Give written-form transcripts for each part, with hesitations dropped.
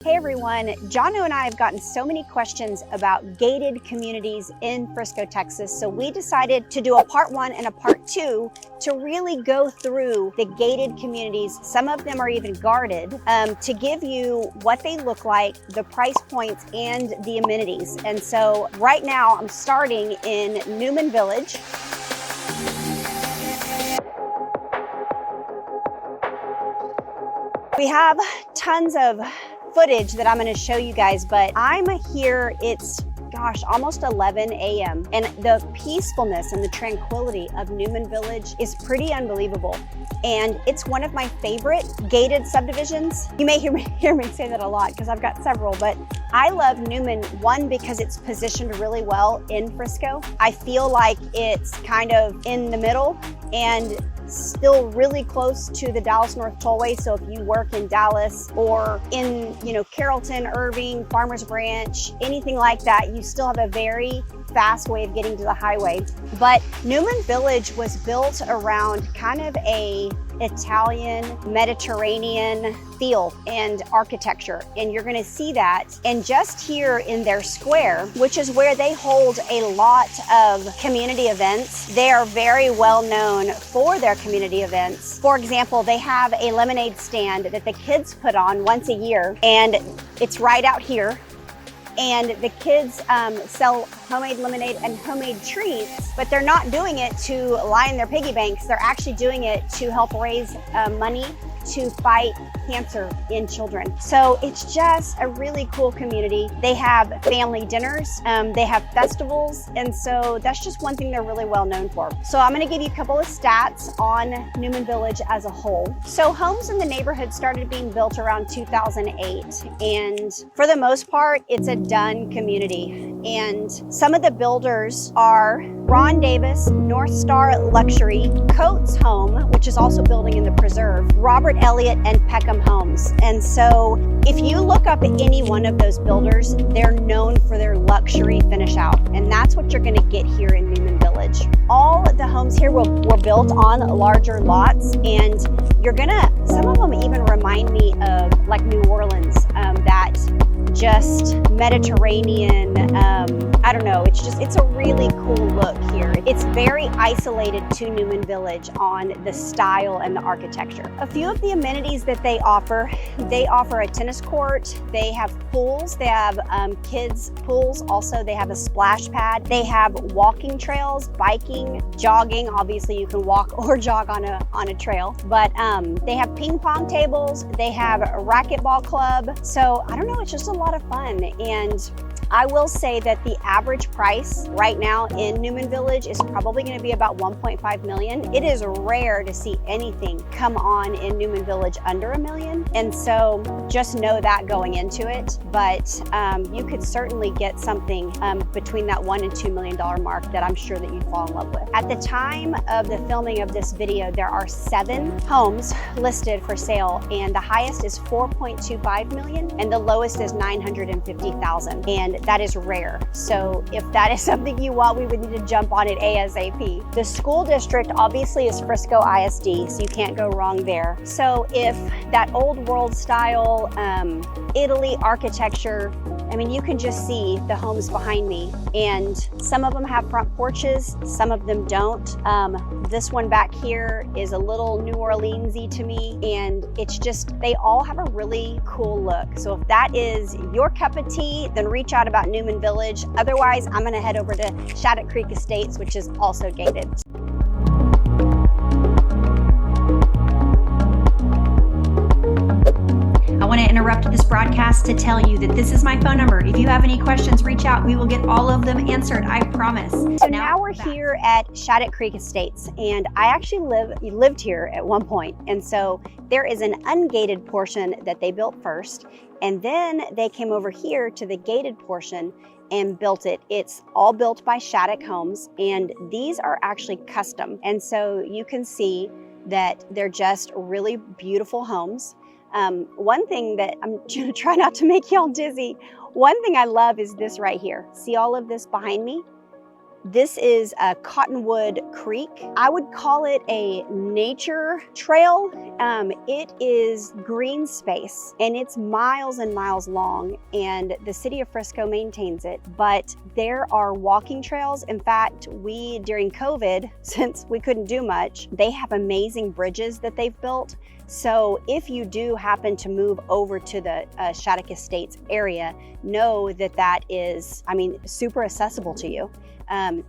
Hey everyone, Jono and I have gotten so many questions about gated communities in Frisco, Texas, so we decided to do a part 1 and a part 2 to really go through the gated communities. Some of them are even guarded, to give you what they look like, the price points, and the amenities. And so right now I'm starting in Newman Village. We have tons of footage that I'm going to show you guys, but I'm here, it's almost 11 a.m. and the peacefulness and the tranquility of Newman Village is pretty unbelievable. And it's one of my favorite gated subdivisions. You may hear me say that a lot because I've got several, but I love Newman, one, because it's positioned really well in Frisco. I feel like it's kind of in the middle and still really close to the Dallas North Tollway. So if you work in Dallas or in, Carrollton, Irving, Farmers Branch, anything like that, you still have a very fast way of getting to the highway. But Newman Village was built around kind of a Italian, Mediterranean feel and architecture. And you're gonna see that. And just here in their square, which is where they hold a lot of community events, they are very well known for their community events. For example, they have a lemonade stand that the kids put on once a year, and it's right out here. And the kids sell homemade lemonade and homemade treats, but they're not doing it to line their piggy banks. They're actually doing it to help raise money to fight cancer in children. So it's just a really cool community. They have family dinners, they have festivals, and so that's just one thing they're really well known for. So I'm gonna give you a couple of stats on Newman Village as a whole. So homes in the neighborhood started being built around 2008, and for the most part, it's a done community. And some of the builders are Ron Davis, North Star Luxury, Coates Home, which is also building in the preserve, Robert Elliott, and Peckham Homes. And so if you look up at any one of those builders, they're known for their luxury finish out. And that's what you're gonna get here in Newman Village. All the homes here were built on larger lots, and some of them even remind me of like New Orleans, that just Mediterranean, I don't know, it's a really cool look here. It's very isolated to Newman Village on the style and the architecture. A few of the amenities that they offer a tennis court, they have pools, they have kids pools, also they have a splash pad, they have walking trails, biking, jogging, obviously you can walk or jog on a trail, but they have ping pong tables, they have a racquetball club. So I don't know, it's just a lot of fun. And I will say that the average price right now in Newman Village is probably going to be about 1.5 million. It is rare to see anything come on in Newman Village under $1 million. And so just know that going into it. But you could certainly get something between that $1 and $2 million mark that I'm sure that you'd fall in love with. At the time of the filming of this video, there are 7 homes listed for sale, and the highest is 4.25 million and the lowest is 950,000. And that is rare. So if that is something you want, we would need to jump on it ASAP. The school district obviously is Frisco ISD, so you can't go wrong there. So if that old world style Italy architecture, I mean, you can just see the homes behind me, and some of them have front porches, some of them don't. This one back here is a little New Orleans-y to me, and it's just, they all have a really cool look. So if that is your cup of tea, then reach out about Newman Village. Otherwise, I'm gonna head over to Shattuck Creek Estates, which is also gated. I want to interrupt this broadcast to tell you that this is my phone number. If you have any questions, reach out. We will get all of them answered, I promise. So now we're here at Shattuck Creek Estates, and I actually lived here at one point. And so there is an ungated portion that they built first, and then they came over here to the gated portion and built it. It's all built by Shattuck Homes, and these are actually custom. And so you can see that they're just really beautiful homes. One thing that I'm gonna try not to make y'all dizzy, one thing I love is this right here. See all of this behind me? This is a Cottonwood Creek. I would call it a nature trail. It is green space and it's miles and miles long, and the city of Frisco maintains it, but there are walking trails. In fact, during COVID, since we couldn't do much, they have amazing bridges that they've built. So if you do happen to move over to the Shattuck Estates area, know that that is, super accessible to you.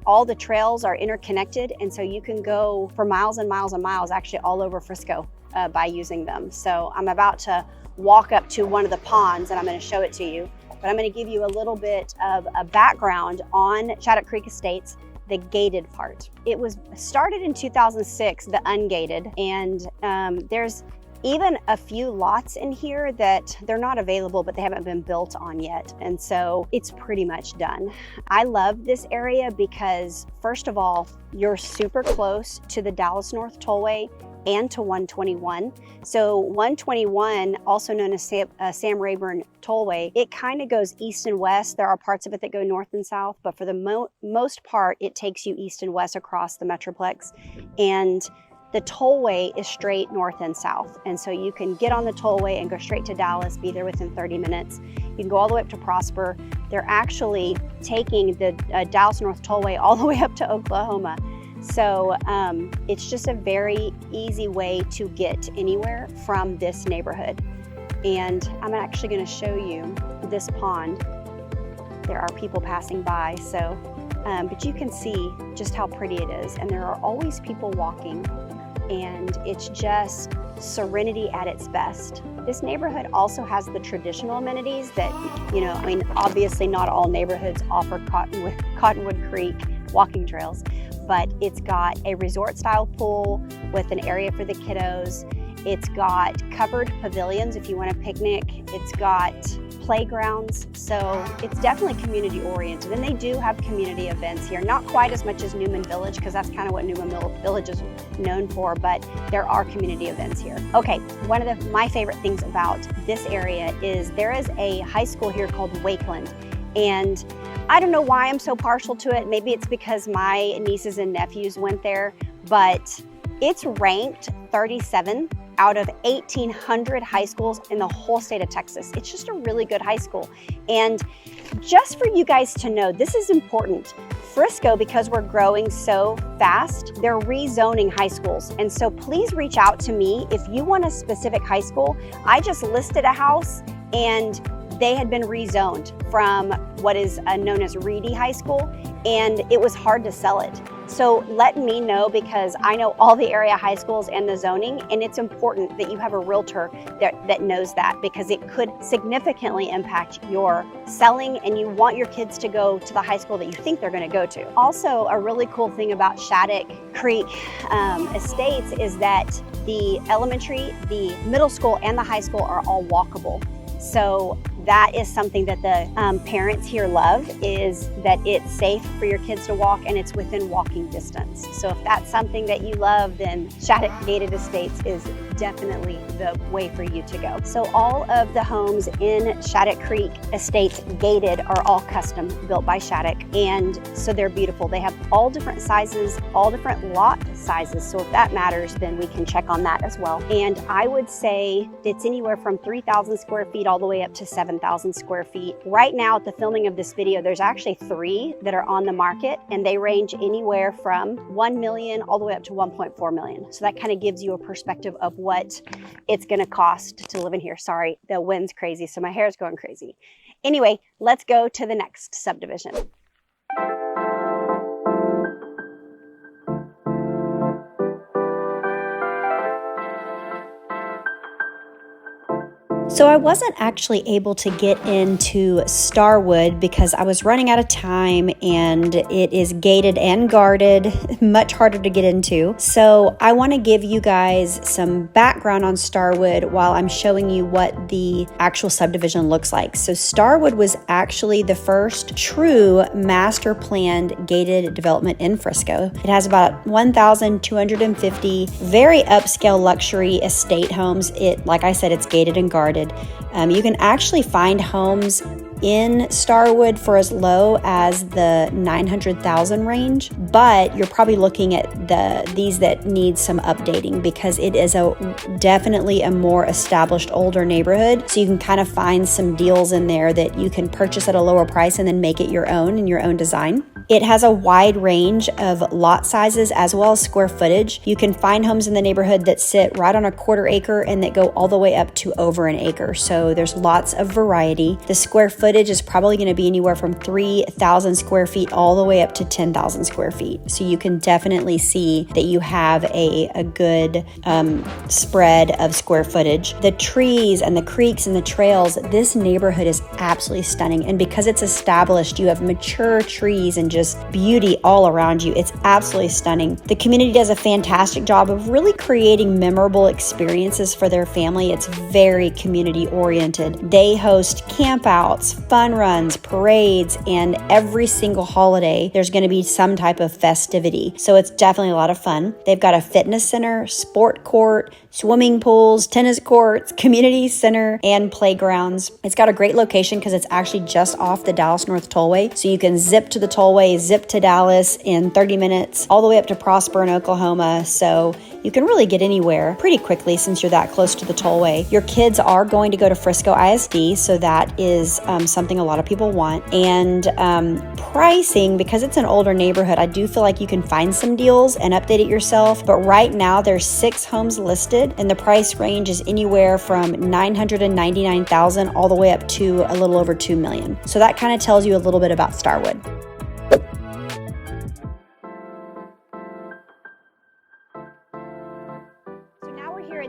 All the trails are interconnected, and so you can go for miles and miles and miles, actually all over Frisco by using them. So I'm about to walk up to one of the ponds and I'm going to show it to you, but I'm going to give you a little bit of a background on Shattuck Creek Estates, the gated part. It was started in 2006, the ungated, and there's even a few lots in here that they're not available, but they haven't been built on yet. And so it's pretty much done. I love this area because, first of all, you're super close to the Dallas North Tollway and to 121. So 121, also known as Sam Rayburn Tollway, it kind of goes east and west. There are parts of it that go north and south, but for the most part, it takes you east and west across the metroplex. And the tollway is straight north and south. And so you can get on the tollway and go straight to Dallas, be there within 30 minutes. You can go all the way up to Prosper. They're actually taking the Dallas North Tollway all the way up to Oklahoma. So it's just a very easy way to get anywhere from this neighborhood. And I'm actually going to show you this pond. There are people passing by, so but you can see just how pretty it is. And there are always people walking, and it's just serenity at its best. This neighborhood also has the traditional amenities that, obviously not all neighborhoods offer Cottonwood Creek walking trails, but it's got a resort style pool with an area for the kiddos. It's got covered pavilions if you want to picnic. It's got playgrounds, so it's definitely community oriented. And they do have community events here, not quite as much as Newman Village, because that's kind of what Newman Village is known for, but there are community events here. Okay, one of my favorite things about this area is there is a high school here called Wakeland, and I don't know why I'm so partial to it. Maybe it's because my nieces and nephews went there, but it's ranked 37 out of 1,800 high schools in the whole state of Texas. It's just a really good high school. And just for you guys to know, this is important. Frisco, because we're growing so fast, they're rezoning high schools. And so please reach out to me if you want a specific high school. I just listed a house and they had been rezoned from what is known as Reedy High School, and it was hard to sell it. So let me know, because I know all the area high schools and the zoning, and it's important that you have a realtor that knows that, because it could significantly impact your selling, and you want your kids to go to the high school that you think they're going to go to. Also, a really cool thing about Shattuck Creek Estates is that the elementary, the middle school, and the high school are all walkable. So that is something that the parents here love, is that it's safe for your kids to walk and it's within walking distance. So if that's something that you love, then Shattuck Gated Estates is definitely the way for you to go. So all of the homes in Shattuck Creek Estates gated are all custom built by Shattuck, and so they're beautiful. They have all different sizes, all different lot sizes. So if that matters, then we can check on that as well. And I would say it's anywhere from 3,000 square feet all the way up to 7,000 square feet. Right now at the filming of this video, there's actually 3 that are on the market, and they range anywhere from 1 million all the way up to 1.4 million. So that kind of gives you a perspective of what it's going to cost to live in here. Sorry, the wind's crazy, so my hair is going crazy. Anyway, let's go to the next subdivision. So I wasn't actually able to get into Starwood because I was running out of time, and it is gated and guarded, much harder to get into. So I want to give you guys some background on Starwood while I'm showing you what the actual subdivision looks like. So Starwood was actually the first true master planned gated development in Frisco. It has about 1,250 very upscale luxury estate homes. Like I said, it's gated and guarded. You can actually find homes in Starwood for as low as the 900,000 range, but you're probably looking at these that need some updating because it is definitely a more established older neighborhood. So you can kind of find some deals in there that you can purchase at a lower price and then make it your own in your own design. It has a wide range of lot sizes as well as square footage. You can find homes in the neighborhood that sit right on a quarter acre and that go all the way up to over an acre. So there's lots of variety. The square footage is probably going to be anywhere from 3,000 square feet all the way up to 10,000 square feet. So you can definitely see that you have a good spread of square footage. The trees and the creeks and the trails, this neighborhood is absolutely stunning. And because it's established, you have mature trees and just beauty all around you. It's absolutely stunning. The community does a fantastic job of really creating memorable experiences for their family. It's very community oriented. They host campouts, fun runs, parades, and every single holiday there's going to be some type of festivity. So it's definitely a lot of fun. They've got a fitness center, sport court, swimming pools, tennis courts, community center, and playgrounds. It's got a great location because it's actually just off the Dallas North Tollway. So you can zip to the tollway, zip to Dallas in 30 minutes, all the way up to Prosper in Oklahoma. So you can really get anywhere pretty quickly since you're that close to the tollway. Your kids are going to go to Frisco ISD, so that is something a lot of people want. And pricing, because it's an older neighborhood, I do feel like you can find some deals and update it yourself. But right now there's 6 homes listed, and the price range is anywhere from $999,000 all the way up to a little over $2 million. So that kind of tells you a little bit about Starwood.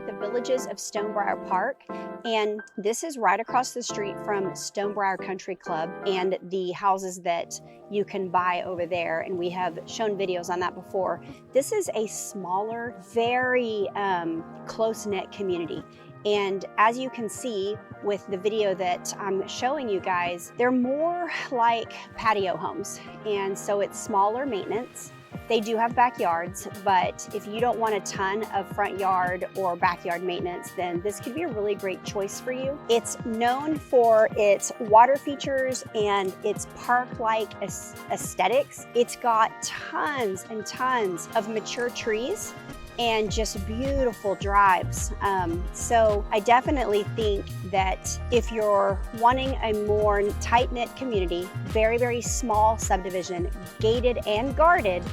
The Villages of Stonebriar Park, and this is right across the street from Stonebriar Country Club and the houses that you can buy over there, and we have shown videos on that before. This is a smaller, very close-knit community. And as you can see with the video that I'm showing you guys, they're more like patio homes. And so it's smaller maintenance. They do have backyards, but if you don't want a ton of front yard or backyard maintenance, then this could be a really great choice for you. It's known for its water features and its park-like aesthetics. It's got tons and tons of mature trees and just beautiful drives. So I definitely think that if you're wanting a more tight-knit community, very, very small subdivision, gated and guarded,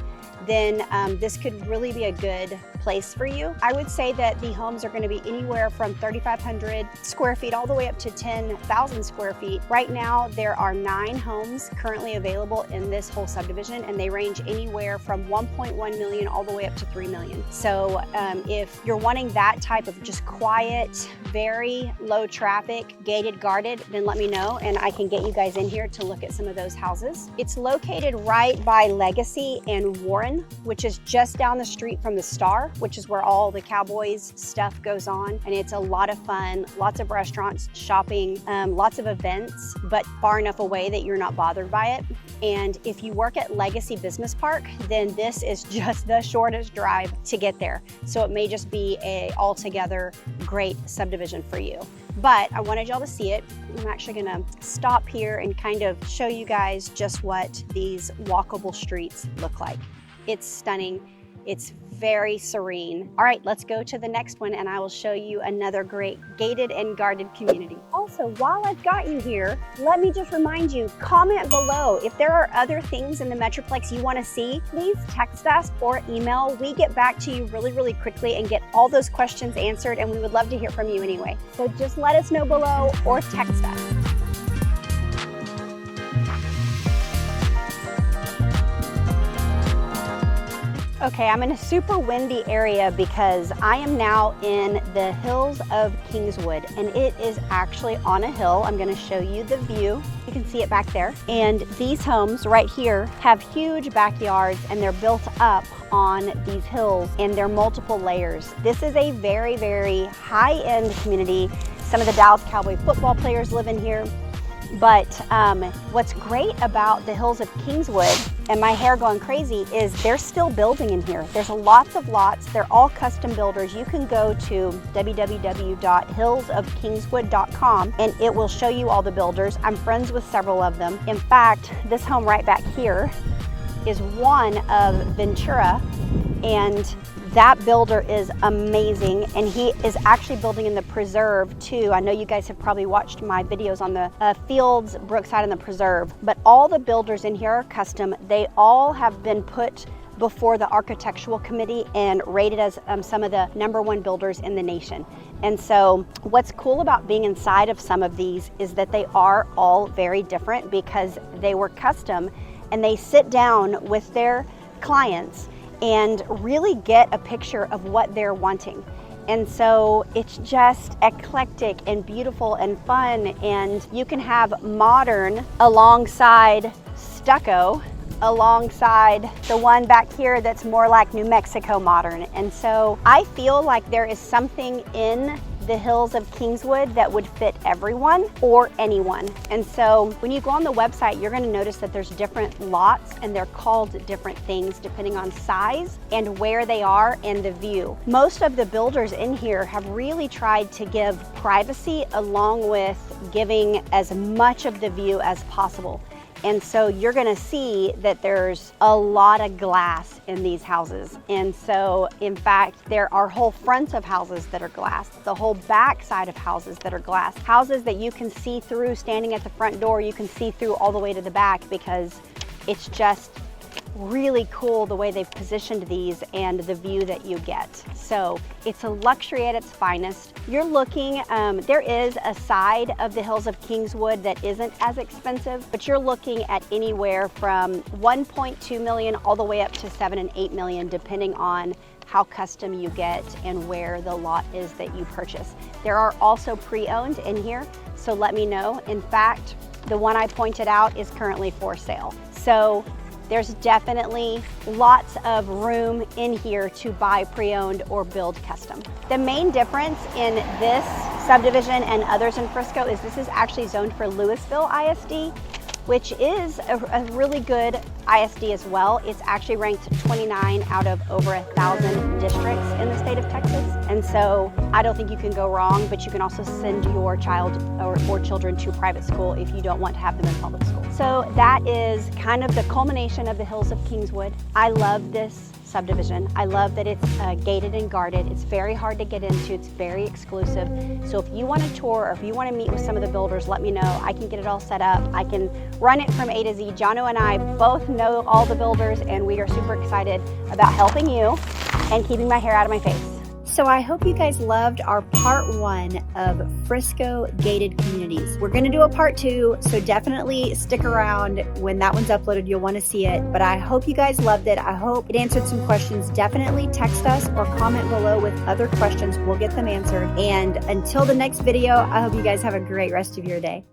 then this could really be a good place for you. I would say that the homes are going to be anywhere from 3,500 square feet all the way up to 10,000 square feet. Right now, there are 9 homes currently available in this whole subdivision, and they range anywhere from 1.1 million all the way up to 3 million. So if you're wanting that type of just quiet, very low traffic, gated, guarded, then let me know and I can get you guys in here to look at some of those houses. It's located right by Legacy and Warren, which is just down the street from the Star, which is where all the Cowboys stuff goes on. And it's a lot of fun, lots of restaurants, shopping, lots of events, but far enough away that you're not bothered by it. And if you work at Legacy Business Park, then this is just the shortest drive to get there. So it may just be a altogether great subdivision for you. But I wanted y'all to see it. I'm actually gonna stop here and kind of show you guys just what these walkable streets look like. It's stunning. It's very serene. All right, let's go to the next one and I will show you another great gated and guarded community. Also, while I've got you here, let me just remind you, comment below. If there are other things in the Metroplex you want to see, please text us or email. We get back to you really, really quickly and get all those questions answered, and we would love to hear from you anyway. So just let us know below or text us. Okay, I'm in a super windy area because I am now in the hills of Kingswood, and it is actually on a hill. I'm gonna show you the view. You can see it back there. And these homes right here have huge backyards, and they're built up on these hills, and they're multiple layers. This is a very, very high-end community. Some of the Dallas Cowboy football players live in here. But what's great about the Hills of Kingswood, and my hair going crazy, is they're still building in here. There's lots of lots. They're all custom builders. You can go to www.hillsofkingswood.com and it will show you all the builders. I'm friends with several of them. In fact, this home right back here is one of Ventura, and that builder is amazing, and he is actually building in the preserve too. I know you guys have probably watched my videos on the fields, Brookside, and the preserve, but all the builders in here are custom. They all have been put before the architectural committee and rated as some of the #1 builders in the nation. And so what's cool about being inside of some of these is that they are all very different because they were custom, and they sit down with their clients and really get a picture of what they're wanting. And so it's just eclectic and beautiful and fun, and you can have modern alongside stucco, alongside the one back here that's more like New Mexico modern. And so I feel like there is something in the Hills of Kingswood that would fit everyone or anyone. And so when you go on the website, you're going to notice that there's different lots, and they're called different things depending on size and where they are and the view. Most of the builders in here have really tried to give privacy along with giving as much of the view as possible. And so you're gonna see that there's a lot of glass in these houses. And so, in fact, there are whole fronts of houses that are glass, the whole back side of houses that are glass, houses that you can see through standing at the front door, you can see through all the way to the back, because it's just really cool the way they've positioned these and the view that you get. So it's a luxury at its finest. You're looking, there is a side of the Hills of Kingswood that isn't as expensive, but you're looking at anywhere from 1.2 million all the way up to 7 and 8 million, depending on how custom you get and where the lot is that you purchase. There are also pre-owned in here, so let me know. In fact, the one I pointed out is currently for sale. So there's definitely lots of room in here to buy pre-owned or build custom. The main difference in this subdivision and others in Frisco is this is actually zoned for Louisville ISD, which is a really good ISD as well. It's actually ranked 29 out of over 1,000 districts in the state of Texas. And so I don't think you can go wrong, but you can also send your child or children to private school if you don't want to have them in public school. So that is kind of the culmination of the Hills of Kingswood. I love this subdivision. I love that it's gated and guarded. It's very hard to get into. It's very exclusive. So if you want a tour or if you want to meet with some of the builders, let me know. I can get it all set up. I can run it from A to Z. Jono and I both know all the builders, and we are super excited about helping you and keeping my hair out of my face. So I hope you guys loved our part 1 of Frisco gated communities. We're going to do a part 2, so definitely stick around. When that one's uploaded, you'll want to see it. But I hope you guys loved it. I hope it answered some questions. Definitely text us or comment below with other questions. We'll get them answered. And until the next video, I hope you guys have a great rest of your day.